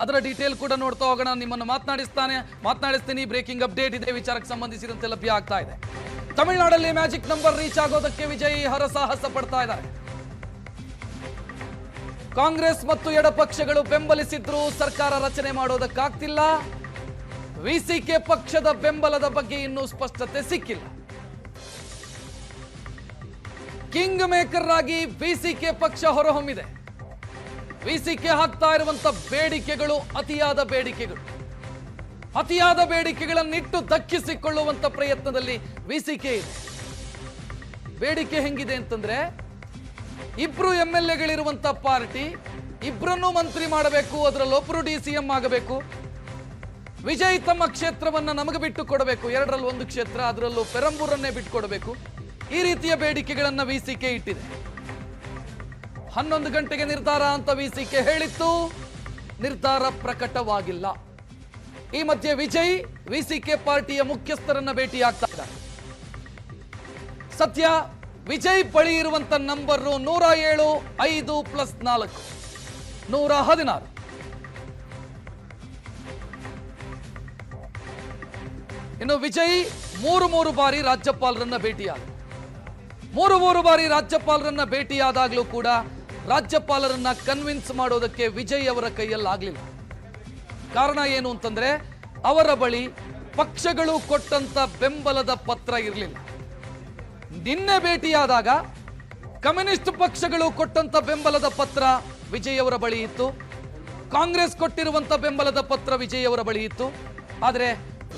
ಅದರ ಡೀಟೇಲ್ ಕೂಡ ನೋಡ್ತಾ ಹೋಗೋಣ. ನಿಮ್ಮನ್ನು ಮಾತನಾಡಿಸ್ತೀನಿ. ಬ್ರೇಕಿಂಗ್ ಅಪ್ಡೇಟ್ ಇದೆ, ವಿಚಾರಕ್ಕೆ ಸಂಬಂಧಿಸಿದಂತೆ ಲಭ್ಯ ಆಗ್ತಾ ಇದೆ. ತಮಿಳುನಾಡಲ್ಲಿ ಮ್ಯಾಜಿಕ್ ನಂಬರ್ ರೀಚ್ ಆಗೋದಕ್ಕೆ ವಿಜಯ್ ಹರಸಾಹಸ ಪಡ್ತಾ ಇದ್ದಾರೆ. ಕಾಂಗ್ರೆಸ್ ಮತ್ತು ಎಡಪಕ್ಷಗಳು ಬೆಂಬಲಿಸಿದ್ರು ಸರ್ಕಾರ ರಚನೆ ಮಾಡೋದಕ್ಕಾಗ್ತಿಲ್ಲ. ವಿಸಿಕೆ ಪಕ್ಷದ ಬೆಂಬಲದ ಬಗ್ಗೆ ಇನ್ನೂ ಸ್ಪಷ್ಟತೆ ಸಿಕ್ಕಿಲ್ಲ. ಕಿಂಗ್ ಮೇಕರ್ ಆಗಿ ವಿಸಿಕೆ ಪಕ್ಷ ಹೊರಹೊಮ್ಮಿದೆ. ವಿಸಿಕೆ ಹಾಕ್ತಾ ಇರುವಂತ ಬೇಡಿಕೆಗಳು ಅತಿಯಾದ ಬೇಡಿಕೆಗಳನ್ನಿಟ್ಟು ದಕ್ಕಿಸಿಕೊಳ್ಳುವಂತ ಪ್ರಯತ್ನದಲ್ಲಿ ವಿಸಿಕೆ ಇದೆ. ಬೇಡಿಕೆ ಹೆಂಗಿದೆ ಅಂತಂದ್ರೆ, ಇಬ್ರು MLA-ಗಳಿರುವಂತ ಪಾರ್ಟಿ, ಇಬ್ಬರನ್ನೂ ಮಂತ್ರಿ ಮಾಡಬೇಕು, ಅದರಲ್ಲೊಬ್ರು DCM ಆಗಬೇಕು. ವಿಜಯ್ ತಮ್ಮ ಕ್ಷೇತ್ರವನ್ನ ನಮಗೆ ಬಿಟ್ಟು ಕೊಡಬೇಕು, 2ರಲ್ಲಿ 1 ಕ್ಷೇತ್ರ, ಅದರಲ್ಲೂ ಪೆರಂಬೂರನ್ನೇ ಬಿಟ್ಟು ಕೊಡಬೇಕು. ಈ ರೀತಿಯ ಬೇಡಿಕೆಗಳನ್ನ ವಿಸಿಕೆ ಇಟ್ಟಿದೆ. 11 ಗಂಟೆಗೆ ನಿರ್ಧಾರ ಅಂತ ವಿಸಿಕೆ ಹೇಳಿತ್ತು, ನಿರ್ಧಾರ ಪ್ರಕಟವಾಗಿಲ್ಲ. ಈ ಮಧ್ಯೆ ವಿಜಯ್ ವಿಸಿಕೆ ಪಾರ್ಟಿಯ ಮುಖ್ಯಸ್ಥರನ್ನ ಭೇಟಿಯಾಗ್ತಾ ಇದ್ದಾರೆ. ಸದ್ಯ ವಿಜಯ್ ಬಳಿ ಇರುವಂತ ನಂಬರ್ 107 5 + 4 116. ಇನ್ನು ವಿಜಯ್ ಮೂರು ಬಾರಿ ರಾಜ್ಯಪಾಲರನ್ನ ಭೇಟಿಯಾದಾಗಲೂ ಕೂಡ ರಾಜ್ಯಪಾಲರನ್ನ ಕನ್ವಿನ್ಸ್ ಮಾಡೋದಕ್ಕೆ ವಿಜಯ್ ಅವರ ಕೈಯಲ್ಲಾಗಲಿಲ್ಲ. ಕಾರಣ ಏನು ಅಂತಂದ್ರೆ, ಅವರ ಬಳಿ ಪಕ್ಷಗಳು ಕೊಟ್ಟಂತ ಬೆಂಬಲದ ಪತ್ರ ಇರಲಿಲ್ಲ. ನಿನ್ನೆ ಭೇಟಿಯಾದಾಗ ಕಮ್ಯುನಿಸ್ಟ್ ಪಕ್ಷಗಳು ಕೊಟ್ಟಂತ ಬೆಂಬಲದ ಪತ್ರ ವಿಜಯ್ ಅವರ ಬಳಿ ಇತ್ತು, ಕಾಂಗ್ರೆಸ್ ಕೊಟ್ಟಿರುವಂತ ಬೆಂಬಲದ ಪತ್ರ ವಿಜಯ್ ಅವರ ಬಳಿ ಇತ್ತು. ಆದರೆ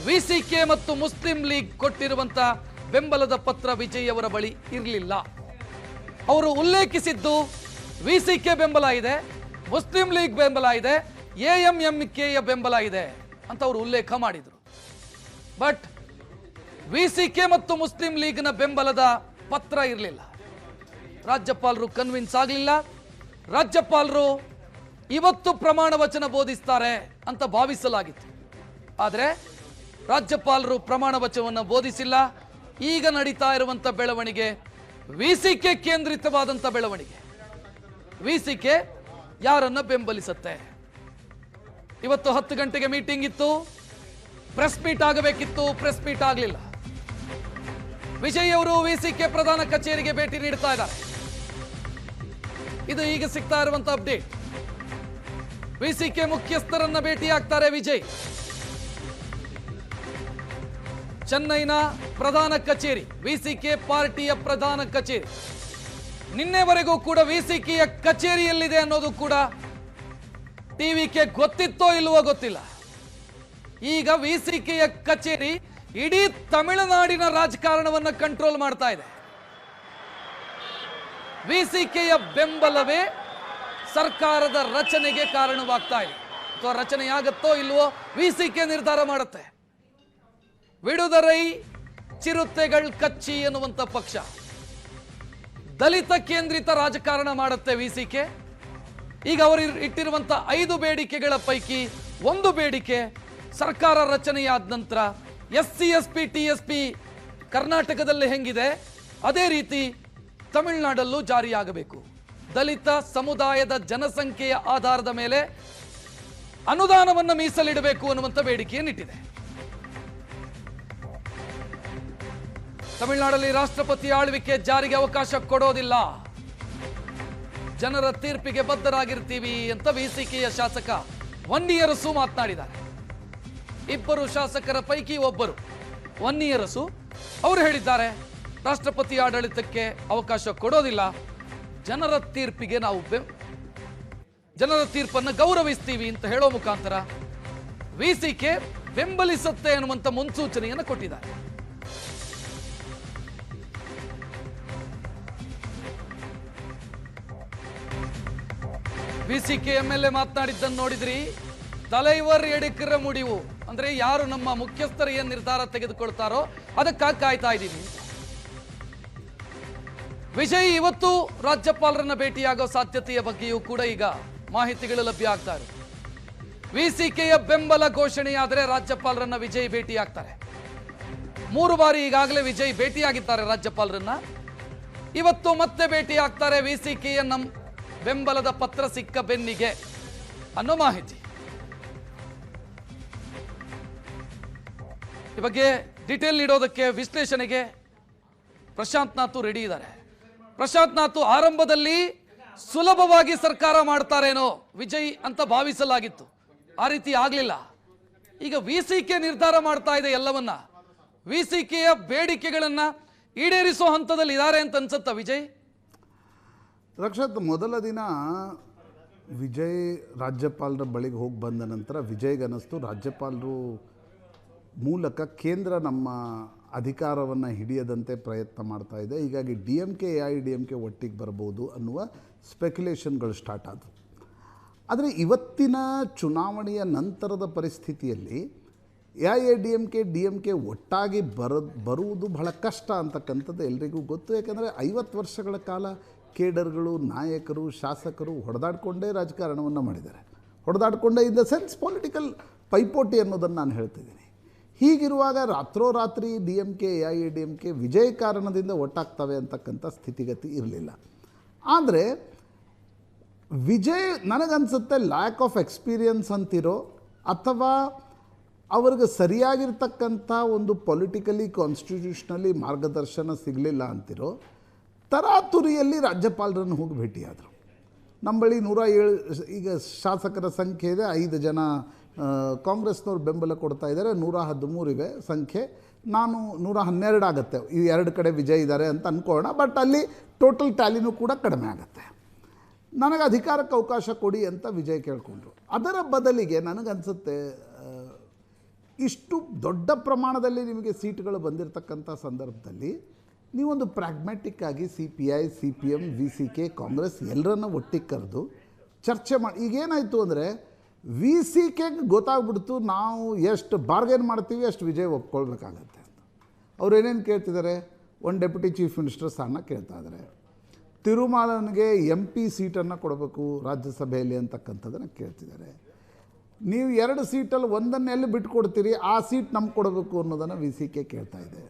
ವಿಸಿಕೆ ಮತ್ತು ಮುಸ್ಲಿಂ ಲೀಗ್ ಕೊಟ್ಟಿರುವಂತ ಬೆಂಬಲದ ಪತ್ರ ವಿಜಯ್ ಅವರ ಬಳಿ ಇರಲಿಲ್ಲ. ಅವರು ಉಲ್ಲೇಖಿಸಿದ್ದು ವಿಸಿಕೆ ಬೆಂಬಲ ಇದೆ, ಮುಸ್ಲಿಂ ಲೀಗ್ ಬೆಂಬಲ ಇದೆ, AMMKಯ ಬೆಂಬಲ ಇದೆ ಅಂತ ಅವರು ಉಲ್ಲೇಖ ಮಾಡಿದರು. ಬಟ್ ವಿಸಿಕೆ ಮತ್ತು ಮುಸ್ಲಿಂ ಲೀಗ್ನ ಬೆಂಬಲದ ಪತ್ರ ಇರಲಿಲ್ಲ. ರಾಜ್ಯಪಾಲರು ಕನ್ವಿನ್ಸ್ ಆಗಲಿಲ್ಲ. ರಾಜ್ಯಪಾಲರು ಇವತ್ತು ಪ್ರಮಾಣ ವಚನ ಬೋಧಿಸ್ತಾರೆ ಅಂತ ಭಾವಿಸಲಾಗಿತ್ತು. ಆದರೆ ರಾಜ್ಯಪಾಲರು ಪ್ರಮಾಣ ವಚನವನ್ನು ಬೋಧಿಸಿಲ್ಲ. ಈಗ ನಡೀತಾ ಇರುವಂತ ಬೆಳವಣಿಗೆ ವಿಸಿಕೆ ಕೇಂದ್ರಿತವಾದಂತ ಬೆಳವಣಿಗೆ. ವಿಸಿಕೆ ಯಾರನ್ನ ಬೆಂಬಲಿಸುತ್ತೆ? ಇವತ್ತು 10 ಗಂಟೆಗೆ ಮೀಟಿಂಗ್ ಇತ್ತು, ಪ್ರೆಸ್ ಮೀಟ್ ಆಗಬೇಕಿತ್ತು, ಪ್ರೆಸ್ ಮೀಟ್ ಆಗಲಿಲ್ಲ. ವಿಜಯ್ ಅವರು ವಿಸಿಕೆ ಪ್ರಧಾನ ಕಚೇರಿಗೆ ಭೇಟಿ ನೀಡ್ತಾ ಇದ್ದಾರೆ. ಇದು ಈಗ ಸಿಗ್ತಾ ಇರುವಂತ ಅಪ್ಡೇಟ್. ವಿಸಿಕೆ ಮುಖ್ಯಸ್ಥರನ್ನ ಭೇಟಿಯಾಗ್ತಾರೆ ವಿಜಯ್. ಚೆನ್ನೈನ ಪ್ರಧಾನ ಕಚೇರಿ, ವಿಸಿಕೆ ಪಾರ್ಟಿಯ ಪ್ರಧಾನ ಕಚೇರಿ. ನಿನ್ನೆವರೆಗೂ ಕೂಡ ವಿಸಿಕೆಯ ಕಚೇರಿಯಲ್ಲಿದೆ ಅನ್ನೋದು ಕೂಡ ಟಿವಿಗೆ ಗೊತ್ತಿತ್ತೋ ಇಲ್ವೋ ಗೊತ್ತಿಲ್ಲ. ಈಗ ವಿಸಿಕೆಯ ಕಚೇರಿ ಇಡೀ ತಮಿಳುನಾಡಿನ ರಾಜಕಾರಣವನ್ನು ಕಂಟ್ರೋಲ್ ಮಾಡ್ತಾ ಇದೆ. ವಿಸಿಕೆಯ ಬೆಂಬಲವೇ ಸರ್ಕಾರದ ರಚನೆಗೆ ಕಾರಣವಾಗ್ತಾ ಇದೆ. ಅಥವಾ ರಚನೆಯಾಗತ್ತೋ ಇಲ್ವೋ ವಿಸಿಕೆ ನಿರ್ಧಾರ ಮಾಡುತ್ತೆ. ವಿಡುದರೈ ಚಿರುತೆಗಳ್ ಕಚ್ಚಿ ಎನ್ನುವಂತ ಪಕ್ಷ ದಲಿತ ಕೇಂದ್ರಿತ ರಾಜಕಾರಣ ಮಾಡುತ್ತೆ ವಿಸಿಕೆ. ಈಗ ಅವರು ಇಟ್ಟಿರುವಂತ 5 ಬೇಡಿಕೆಗಳ ಪೈಕಿ ಒಂದು ಬೇಡಿಕೆ ಸರ್ಕಾರ ರಚನೆಯಾದ ನಂತರ SC ST TSP ಕರ್ನಾಟಕದಲ್ಲಿ ಹೆಂಗಿದೆ ಅದೇ ರೀತಿ ತಮಿಳುನಾಡಲ್ಲೂ ಜಾರಿಯಾಗಬೇಕು. ದಲಿತ ಸಮುದಾಯದ ಜನಸಂಖ್ಯೆಯ ಆಧಾರದ ಮೇಲೆ ಅನುದಾನವನ್ನು ಮೀಸಲಿಡಬೇಕು ಅನ್ನುವಂಥ ಬೇಡಿಕೆಯನ್ನಿಟ್ಟಿದೆ. ತಮಿಳುನಾಡಲ್ಲಿ ರಾಷ್ಟ್ರಪತಿ ಆಳ್ವಿಕೆ ಜಾರಿಗೆ ಅವಕಾಶ ಕೊಡೋದಿಲ್ಲ, ಜನರ ತೀರ್ಪಿಗೆ ಬದ್ಧರಾಗಿರ್ತೀವಿ ಅಂತ ವಿಸಿಕೆಯ ಶಾಸಕ ವನ್ನಿಯರಸು ಮಾತನಾಡಿದ್ದಾರೆ. 2 ಶಾಸಕರ ಪೈಕಿ ಒಬ್ಬರು ವನ್ನಿಯರಸು ಅವರು ಹೇಳಿದ್ದಾರೆ, ರಾಷ್ಟ್ರಪತಿ ಆಡಳಿತಕ್ಕೆ ಅವಕಾಶ ಕೊಡೋದಿಲ್ಲ, ಜನರ ತೀರ್ಪಿಗೆ ನಾವು ಜನರ ತೀರ್ಪನ್ನು ಗೌರವಿಸ್ತೀವಿ ಅಂತ ಹೇಳೋ ಮುಖಾಂತರ ವಿಸಿಕೆ ಬೆಂಬಲಿಸುತ್ತೆ ಅನ್ನುವಂಥ ಮುನ್ಸೂಚನೆಯನ್ನು ಕೊಟ್ಟಿದ್ದಾರೆ. ವಿಸಿಕೆ MLA ಮಾತನಾಡಿದ್ದನ್ನು ನೋಡಿದ್ರಿ. ತಲೈವರ್ ಎಡಕರ ಮುಡಿವು ಅಂದ್ರೆ ಯಾರು ನಮ್ಮ ಮುಖ್ಯಸ್ಥರು ಏನ್ ನಿರ್ಧಾರ ತೆಗೆದುಕೊಳ್ತಾರೋ ಅದಕ್ಕಾಗಿ ಕಾಯ್ತಾ ಇದ್ದೀವಿ. ವಿಜಯ್ ಇವತ್ತು ರಾಜ್ಯಪಾಲರನ್ನ ಭೇಟಿಯಾಗೋ ಸಾಧ್ಯತೆಯ ಬಗ್ಗೆಯೂ ಕೂಡ ಈಗ ಮಾಹಿತಿಗಳು ಲಭ್ಯ ಆಗ್ತಾ ಇದೆ. ವಿಸಿಕೆಯ ಬೆಂಬಲ ಘೋಷಣೆಯಾದರೆ ರಾಜ್ಯಪಾಲರನ್ನ ವಿಜಯ್ ಭೇಟಿಯಾಗ್ತಾರೆ. 3 ಬಾರಿ ಈಗಾಗಲೇ ವಿಜಯ್ ಭೇಟಿಯಾಗಿದ್ದಾರೆ ರಾಜ್ಯಪಾಲರನ್ನ. ಇವತ್ತು ಮತ್ತೆ ಭೇಟಿಯಾಗ್ತಾರೆ ವಿಸಿಕೆಯ ಬೆಂಬಲದ ಪತ್ರ ಸಿಕ್ಕ ಬೆನ್ನಿಗೆ ಅನ್ನೋ ಮಾಹಿತಿ. ಈ ಬಗ್ಗೆ ಡೀಟೇಲ್ ನೀಡೋದಕ್ಕೆ ವಿಶ್ಲೇಷಣೆಗೆ ಪ್ರಶಾಂತ್ ನಾಥ್ ರೆಡಿ ಇದ್ದಾರೆ. ಪ್ರಶಾಂತ್ ನಾಥ್, ಆರಂಭದಲ್ಲಿ ಸುಲಭವಾಗಿ ಸರ್ಕಾರ ಮಾಡ್ತಾರೇನೋ ವಿಜಯ್ ಅಂತ ಭಾವಿಸಲಾಗಿತ್ತು, ಆ ರೀತಿ ಆಗಲಿಲ್ಲ. ಈಗ ವಿಸಿಕೆ ನಿರ್ಧಾರ ಮಾಡ್ತಾ ಇದೆ ಎಲ್ಲವನ್ನ, ವಿಸಿಕೆಯ ಬೇಡಿಕೆಗಳನ್ನ ಈಡೇರಿಸೋ ಹಂತದಲ್ಲಿ ಇದ್ದಾರೆ ಅಂತ ಅನ್ಸುತ್ತಾ ವಿಜಯ್? ರಕ್ಷತ್, ಮೊದಲ ದಿನ ವಿಜಯ್ ರಾಜ್ಯಪಾಲರ ಬಳಿಗೆ ಹೋಗಿ ಬಂದ ನಂತರ ವಿಜಯ್ಗನ್ನಿಸ್ತು ರಾಜ್ಯಪಾಲರು ಮೂಲಕ ಕೇಂದ್ರ ನಮ್ಮ ಅಧಿಕಾರವನ್ನು ಹಿಡಿಯದಂತೆ ಪ್ರಯತ್ನ ಮಾಡ್ತಾ ಇದೆ, ಹೀಗಾಗಿ DMK AIADMK ಒಟ್ಟಿಗೆ ಬರ್ಬೋದು ಅನ್ನುವ ಸ್ಪೆಕ್ಯುಲೇಷನ್ಗಳು ಸ್ಟಾರ್ಟ್ ಆದವು. ಆದರೆ ಇವತ್ತಿನ ಚುನಾವಣೆಯ ನಂತರದ ಪರಿಸ್ಥಿತಿಯಲ್ಲಿ AIADMK DMK ಒಟ್ಟಾಗಿ ಬರುವುದು ಬಹಳ ಕಷ್ಟ ಅಂತಕ್ಕಂಥದ್ದು ಎಲ್ರಿಗೂ ಗೊತ್ತು. ಯಾಕಂದರೆ 50 ವರ್ಷಗಳ ಕಾಲ ಕೇಡರ್ಗಳು, ನಾಯಕರು, ಶಾಸಕರು ಹೊಡೆದಾಡಿಕೊಂಡೇ ರಾಜಕಾರಣವನ್ನು ಮಾಡಿದ್ದಾರೆ. ಹೊಡೆದಾಡಿಕೊಂಡೇ ಇನ್ ದ ಸೆನ್ಸ್ ಪೊಲಿಟಿಕಲ್ ಪೈಪೋಟಿ ಅನ್ನೋದನ್ನು ನಾನು ಹೇಳ್ತಿದ್ದೀನಿ. ಹೀಗಿರುವಾಗ ರಾತ್ರೋರಾತ್ರಿ DMK AIADMK ವಿಜಯ ಕಾರಣದಿಂದ ಒಟ್ಟಾಗ್ತವೆ ಅಂತಕ್ಕಂಥ ಸ್ಥಿತಿಗತಿ ಇರಲಿಲ್ಲ. ಆದರೆ ವಿಜಯ್ ನನಗನ್ಸುತ್ತೆ ಲ್ಯಾಕ್ ಆಫ್ ಎಕ್ಸ್ಪೀರಿಯನ್ಸ್ ಅಂತಿರೋ ಅಥವಾ ಅವ್ರಿಗೆ ಸರಿಯಾಗಿರ್ತಕ್ಕಂಥ ಒಂದು ಪೊಲಿಟಿಕಲಿ ಕಾನ್ಸ್ಟಿಟ್ಯೂಷನಲಿ ಮಾರ್ಗದರ್ಶನ ಸಿಗಲಿಲ್ಲ ಅಂತಿರೋ ತರಾತುರಿಯಲ್ಲಿ ರಾಜ್ಯಪಾಲರನ್ನು ಹೋಗಿ ಭೇಟಿಯಾದರು. ನಮ್ಮ ಬಳಿ 107 ಈಗ ಶಾಸಕರ ಸಂಖ್ಯೆ ಇದೆ, 5 ಜನ ಕಾಂಗ್ರೆಸ್ನವ್ರು ಬೆಂಬಲ ಕೊಡ್ತಾ ಇದ್ದಾರೆ, 113 ಇವೆ ಸಂಖ್ಯೆ, ನಾನು 112 ಆಗುತ್ತೆ. ಈ 2 ಕಡೆ ವಿಜಯ್ ಇದ್ದಾರೆ ಅಂತ ಅಂದ್ಕೊಳ್ಳೋಣ, ಬಟ್ ಅಲ್ಲಿ ಟೋಟಲ್ ಟ್ಯಾಲಿನೂ ಕೂಡ ಕಡಿಮೆ ಆಗುತ್ತೆ. ನನಗೆ ಅಧಿಕಾರಕ್ಕೆ ಅವಕಾಶ ಕೊಡಿ ಅಂತ ವಿಜಯ್ ಕೇಳಿಕೊಂಡ್ರು. ಅದರ ಬದಲಿಗೆ ನನಗನ್ಸುತ್ತೆ ಇಷ್ಟು ದೊಡ್ಡ ಪ್ರಮಾಣದಲ್ಲಿ ನಿಮಗೆ ಸೀಟ್ಗಳು ಬಂದಿರತಕ್ಕಂಥ ಸಂದರ್ಭದಲ್ಲಿ ನೀವೊಂದು ಪ್ರಾಗ್ಮ್ಯಾಟಿಕ್ ಆಗಿ CPI, CPM, VCK, ಕಾಂಗ್ರೆಸ್ ಎಲ್ಲರನ್ನ ಒಟ್ಟಿಗೆ ಕರೆದು ಚರ್ಚೆ ಮಾಡಿ. ಈಗೇನಾಯಿತು ಅಂದರೆ VCKಗೆ ಗೊತ್ತಾಗ್ಬಿಡ್ತು ನಾವು ಎಷ್ಟು ಬಾರ್ಗೇನ್ ಮಾಡ್ತೀವಿ ಅಷ್ಟು ವಿಜಯ್ ಒಪ್ಕೊಳ್ಬೇಕಾಗತ್ತೆ ಅಂತ. ಅವ್ರು ಏನೇನು ಕೇಳ್ತಿದ್ದಾರೆ, ಒಂದು ಡೆಪ್ಯೂಟಿ ಚೀಫ್ ಮಿನಿಸ್ಟರ್ ಸ್ಥಾನ ಕೇಳ್ತಾ ಇದ್ದಾರೆ, ತಿರುಮಾಲನಿಗೆ MP ಸೀಟನ್ನು ಕೊಡಬೇಕು ರಾಜ್ಯಸಭೆಯಲ್ಲಿ ಅಂತಕ್ಕಂಥದ್ದನ್ನು ಕೇಳ್ತಿದ್ದಾರೆ. ನೀವು 2 ಸೀಟಲ್ಲಿ ಒಂದನ್ನು ಎಲ್ಲಿ ಬಿಟ್ಕೊಡ್ತೀರಿ, ಆ ಸೀಟ್ ನಮ್ಗೆ ಕೊಡಬೇಕು ಅನ್ನೋದನ್ನು VCK ಕೇಳ್ತಾ ಇದೆ.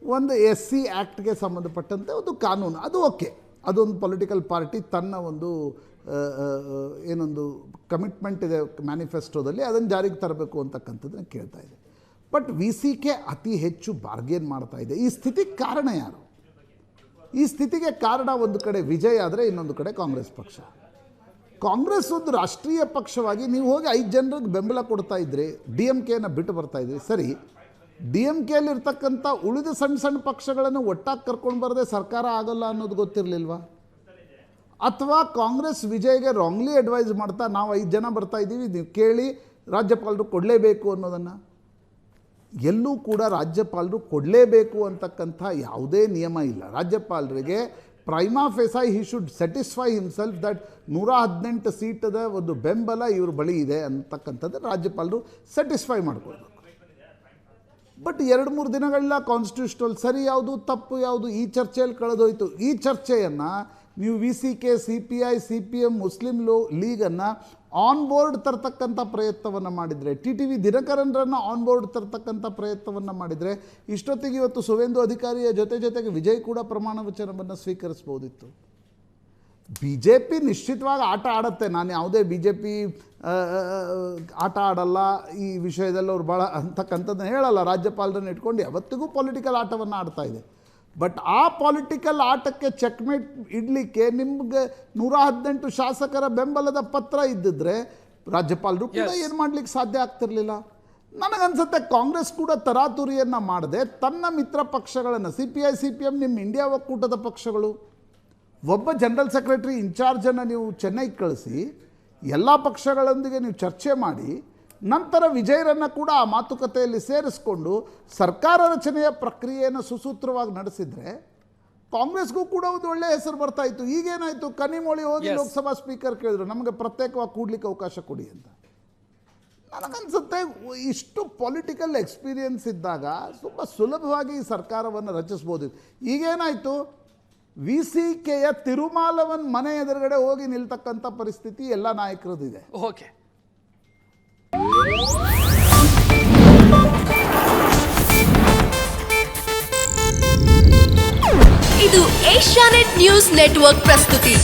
ಒಂದು SC ಆ್ಯಕ್ಟ್ಗೆ ಸಂಬಂಧಪಟ್ಟಂತೆ ಒಂದು ಕಾನೂನು, ಅದು ಓಕೆ, ಅದೊಂದು ಪೊಲಿಟಿಕಲ್ ಪಾರ್ಟಿ ತನ್ನ ಒಂದು ಏನೊಂದು ಕಮಿಟ್ಮೆಂಟ್ ಇದೆ ಮ್ಯಾನಿಫೆಸ್ಟೋದಲ್ಲಿ, ಅದನ್ನು ಜಾರಿಗೆ ತರಬೇಕು ಅಂತಕ್ಕಂಥದ್ದನ್ನು ಕೇಳ್ತಾ ಇದೆ. ಬಟ್ VCK ಅತಿ ಹೆಚ್ಚು ಬಾರ್ಗೇನ್ ಮಾಡ್ತಾ ಇದೆ. ಈ ಸ್ಥಿತಿಗೆ ಕಾರಣ ಯಾರು? ಈ ಸ್ಥಿತಿಗೆ ಕಾರಣ ಒಂದು ಕಡೆ ವಿಜಯ್ ಆದರೆ ಇನ್ನೊಂದು ಕಡೆ ಕಾಂಗ್ರೆಸ್ ಪಕ್ಷ. ಕಾಂಗ್ರೆಸ್ ಒಂದು ರಾಷ್ಟ್ರೀಯ ಪಕ್ಷವಾಗಿ ನೀವು ಹೋಗಿ 5 ಜನರಿಗೆ ಬೆಂಬಲ ಕೊಡ್ತಾ ಇದ್ರಿ, DMKನ ಬಿಟ್ಟು ಬರ್ತಾ ಇದ್ರಿ. ಸರಿ, DMKಯಲ್ಲಿರ್ತಕ್ಕಂಥ ಉಳಿದ ಸಣ್ಣ ಸಣ್ಣ ಪಕ್ಷಗಳನ್ನು ಒಟ್ಟಾಗಿ ಕರ್ಕೊಂಡು ಬರದೆ ಸರ್ಕಾರ ಆಗಲ್ಲ ಅನ್ನೋದು ಗೊತ್ತಿರಲಿಲ್ವಾ? ಅಥವಾ ಕಾಂಗ್ರೆಸ್ ವಿಜಯ್ಗೆ ರಾಂಗ್ಲಿ ಅಡ್ವೈಸ್ ಮಾಡ್ತಾ ನಾವು 5 ಜನ ಬರ್ತಾ ಇದ್ದೀವಿ, ನೀವು ಕೇಳಿ ರಾಜ್ಯಪಾಲರು ಕೊಡಲೇಬೇಕು ಅನ್ನೋದನ್ನು. ಎಲ್ಲೂ ಕೂಡ ರಾಜ್ಯಪಾಲರು ಕೊಡಲೇಬೇಕು ಅಂತಕ್ಕಂಥ ಯಾವುದೇ ನಿಯಮ ಇಲ್ಲ. ರಾಜ್ಯಪಾಲರಿಗೆ prima facie he should satisfy himself that 118 ಸೀಟದ ಒಂದು ಬೆಂಬಲ ಇವ್ರ ಬಳಿ ಇದೆ ಅಂತಕ್ಕಂಥದ್ದು ರಾಜ್ಯಪಾಲರು ಸ್ಯಾಟಿಸ್ಫೈ ಮಾಡ್ಕೊಳ್ಬೇಕು. ಬಟ್ 2-3 ದಿನಗಳೆಲ್ಲ ಕಾನ್ಸ್ಟಿಟ್ಯೂಷನಲ್ ಸರಿ ಯಾವುದು ತಪ್ಪು ಯಾವುದು ಈ ಚರ್ಚೆಯಲ್ಲಿ ಕಳೆದೋಯ್ತು. ಈ ಚರ್ಚೆಯನ್ನು ನೀವು VCK, CPI, CPM, ಮುಸ್ಲಿಂ ಲೀಗನ್ನು ಆನ್ ಬೋರ್ಡ್ ತರ್ತಕ್ಕಂಥ ಪ್ರಯತ್ನವನ್ನು ಮಾಡಿದರೆ, TTV ದಿನಕರನ್ರನ್ನು ಆನ್ ಬೋರ್ಡ್ ತರ್ತಕ್ಕಂಥ ಪ್ರಯತ್ನವನ್ನು ಮಾಡಿದರೆ ಇಷ್ಟೊತ್ತಿಗೆ ಇವತ್ತು ಸುವೇಂದು ಅಧಿಕಾರಿಯ ಜೊತೆಗೆ ವಿಜಯ್ ಕೂಡ ಪ್ರಮಾಣ ವಚನವನ್ನು ಸ್ವೀಕರಿಸ್ಬೋದಿತ್ತು. BJP ನಿಶ್ಚಿತವಾಗಿ ಆಟ ಆಡುತ್ತೆ, ನಾನು ಯಾವುದೇ BJP ಆಟ ಆಡಲ್ಲ ಈ ವಿಷಯದಲ್ಲಿ ಅವ್ರು ಭಾಳ ಅಂತಕ್ಕಂಥದ್ದನ್ನು ಹೇಳಲ್ಲ. ರಾಜ್ಯಪಾಲರನ್ನು ಇಟ್ಕೊಂಡು ಯಾವತ್ತಿಗೂ ಪೊಲಿಟಿಕಲ್ ಆಟವನ್ನು ಆಡ್ತಾ ಇದೆ. ಬಟ್ ಆ ಪೊಲಿಟಿಕಲ್ ಆಟಕ್ಕೆ ಚೆಕ್ಮೇಟ್ ಇಡಲಿಕ್ಕೆ ನಿಮ್ಗೆ 118 ಶಾಸಕರ ಬೆಂಬಲದ ಪತ್ರ ಇದ್ದಿದ್ರೆ ರಾಜ್ಯಪಾಲರು ಕೂಡ ಏನು ಮಾಡಲಿಕ್ಕೆ ಸಾಧ್ಯ ಆಗ್ತಿರಲಿಲ್ಲ. ನನಗನ್ಸುತ್ತೆ ಕಾಂಗ್ರೆಸ್ ಕೂಡ ತರಾತುರಿಯನ್ನು ಮಾಡದೆ ತನ್ನ ಮಿತ್ರ ಪಕ್ಷಗಳನ್ನು CPI, CPM ನಿಮ್ಮ ಇಂಡಿಯಾ ಒಕ್ಕೂಟದ ಪಕ್ಷಗಳು, ಒಬ್ಬ ಜನರಲ್ ಸೆಕ್ರೆಟರಿ ಇನ್ಚಾರ್ಜನ್ನು ನೀವು ಚೆನ್ನೈಗೆ ಕಳಿಸಿ ಎಲ್ಲ ಪಕ್ಷಗಳೊಂದಿಗೆ ನೀವು ಚರ್ಚೆ ಮಾಡಿ ನಂತರ ವಿಜಯರನ್ನು ಕೂಡ ಆ ಮಾತುಕತೆಯಲ್ಲಿ ಸೇರಿಸ್ಕೊಂಡು ಸರ್ಕಾರ ರಚನೆಯ ಪ್ರಕ್ರಿಯೆಯನ್ನು ಸುಸೂತ್ರವಾಗಿ ನಡೆಸಿದರೆ ಕಾಂಗ್ರೆಸ್ಗೂ ಕೂಡ ಒಂದು ಒಳ್ಳೆಯ ಹೆಸರು ಬರ್ತಾ ಇತ್ತು. ಈಗೇನಾಯಿತು, ಕನಿಮೋಳಿ ಹೋಗಿ ಲೋಕಸಭಾ ಸ್ಪೀಕರ್ ಕೇಳಿದ್ರು ನಮಗೆ ಪ್ರತ್ಯೇಕವಾಗಿ ಕೂಡ್ಲಿಕ್ಕೆ ಅವಕಾಶ ಕೊಡಿ ಅಂತ. ನನಗನ್ಸುತ್ತೆ ಇಷ್ಟು ಪೊಲಿಟಿಕಲ್ ಎಕ್ಸ್ಪೀರಿಯನ್ಸ್ ಇದ್ದಾಗ ತುಂಬ ಸುಲಭವಾಗಿ ಈ ಸರ್ಕಾರವನ್ನು ರಚಿಸ್ಬೋದು. ಈಗೇನಾಯಿತು, VCKಯ ತಿರುಮಾಲವನ್ ಮನೆ ಎದುರುಗಡೆ ಹೋಗಿ ನಿಲ್ತಕ್ಕಂಥ ಪರಿಸ್ಥಿತಿ ಎಲ್ಲ ನಾಯಕರದಿದೆ. ಓಕೆ, ಇದು ಏಷ್ಯಾನೆಟ್ ನ್ಯೂಸ್ ನೆಟ್ವರ್ಕ್ ಪ್ರಸ್ತುತಿ.